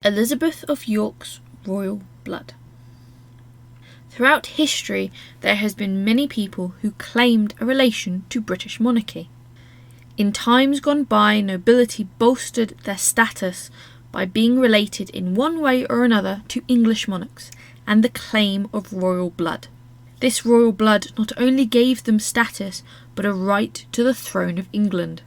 Elizabeth of York's royal blood. Throughout history, there has been many people who claimed a relation to British monarchy. In times gone by, nobility bolstered their status by being related in one way or another to English monarchs and the claim of royal blood. This royal blood not only gave them status, but a right to the throne of England.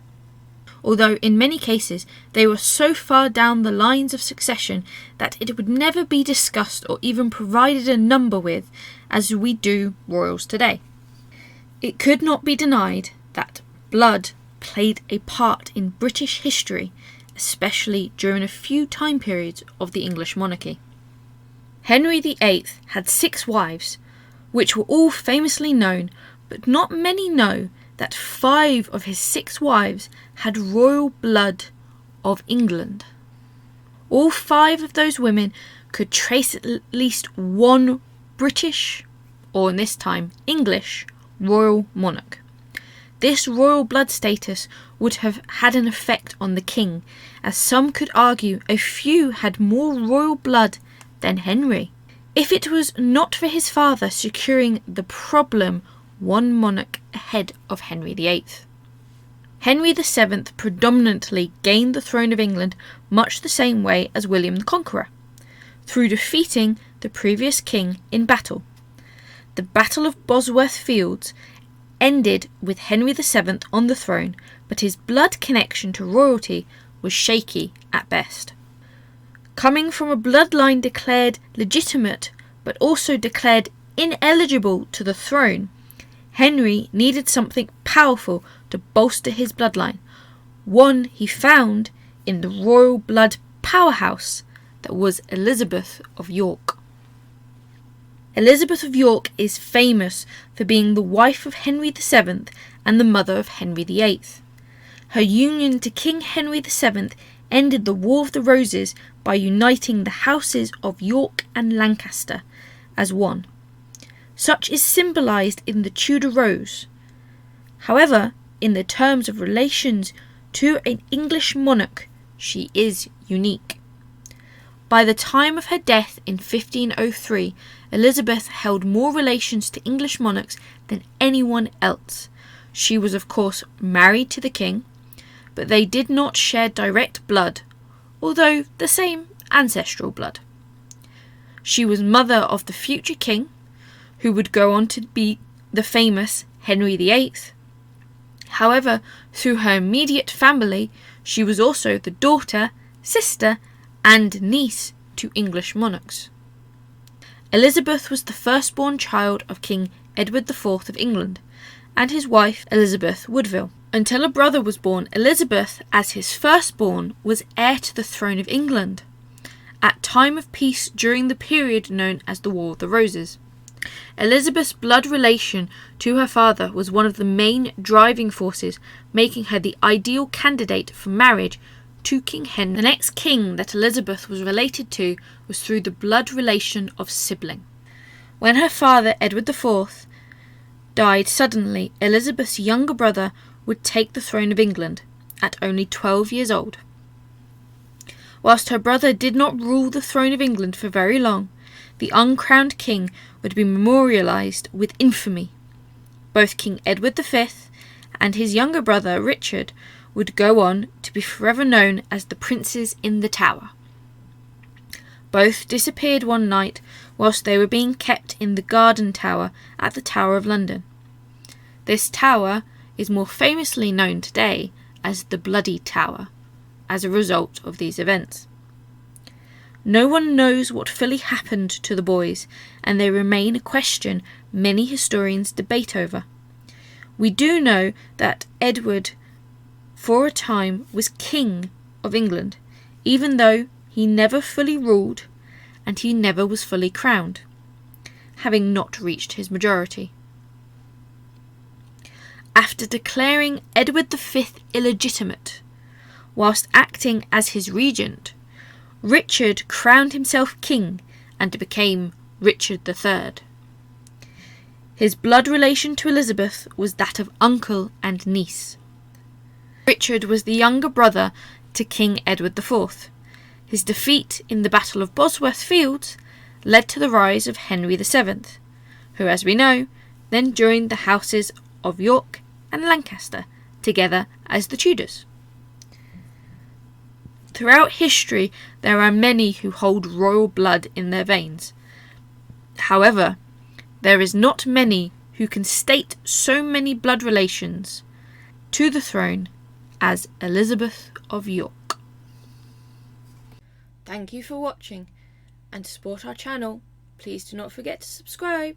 Although in many cases they were so far down the lines of succession that it would never be discussed or even provided a number with as we do royals today. It could not be denied that blood played a part in British history, especially during a few time periods of the English monarchy. Henry VIII had 6 wives, which were all famously known, but not many know that 5 of his 6 wives had royal blood of England. All 5 of those women could trace at least one British, or in this time English, royal monarch. This royal blood status would have had an effect on the king, as some could argue a few had more royal blood than Henry. If it was not for his father securing the problem one monarch ahead of Henry VIII. Henry VII predominantly gained the throne of England much the same way as William the Conqueror, through defeating the previous king in battle. The Battle of Bosworth Fields ended with Henry VII on the throne, but his blood connection to royalty was shaky at best. Coming from a bloodline declared legitimate, but also declared ineligible to the throne, Henry needed something powerful to bolster his bloodline, one he found in the royal blood powerhouse that was Elizabeth of York. Elizabeth of York is famous for being the wife of Henry VII and the mother of Henry VIII. Her union to King Henry VII ended the War of the Roses by uniting the houses of York and Lancaster as one. Such is symbolised in the Tudor rose. However, in the terms of relations to an English monarch, she is unique. By the time of her death in 1503, Elizabeth held more relations to English monarchs than anyone else. She was of course married to the king, but they did not share direct blood, although the same ancestral blood. She was mother of the future king, who would go on to be the famous Henry VIII. However, through her immediate family, she was also the daughter, sister, and niece to English monarchs. Elizabeth was the firstborn child of King Edward IV of England, and his wife Elizabeth Woodville. Until a brother was born, Elizabeth, as his firstborn, was heir to the throne of England, at time of peace during the period known as the War of the Roses. Elizabeth's blood relation to her father was one of the main driving forces, making her the ideal candidate for marriage to King Henry. The next king that Elizabeth was related to was through the blood relation of sibling. When her father, Edward IV, died suddenly, Elizabeth's younger brother would take the throne of England at only 12 years old. Whilst her brother did not rule the throne of England for very long, the uncrowned king would be memorialised with infamy. Both King Edward V and his younger brother Richard would go on to be forever known as the Princes in the Tower. Both disappeared one night whilst they were being kept in the Garden Tower at the Tower of London. This tower is more famously known today as the Bloody Tower, as a result of these events. No one knows what fully happened to the boys, and they remain a question many historians debate over. We do know that Edward, for a time, was King of England, even though he never fully ruled and he never was fully crowned, having not reached his majority. After declaring Edward V illegitimate, whilst acting as his regent, Richard crowned himself king and became Richard III. His blood relation to Elizabeth was that of uncle and niece. Richard was the younger brother to King Edward IV. His defeat in the Battle of Bosworth Fields led to the rise of Henry VII, who, as we know, then joined the houses of York and Lancaster together as the Tudors. Throughout history, there are many who hold royal blood in their veins. However, there is not many who can state so many blood relations to the throne as Elizabeth of York. Thank you for watching, and to support our channel, please do not forget to subscribe.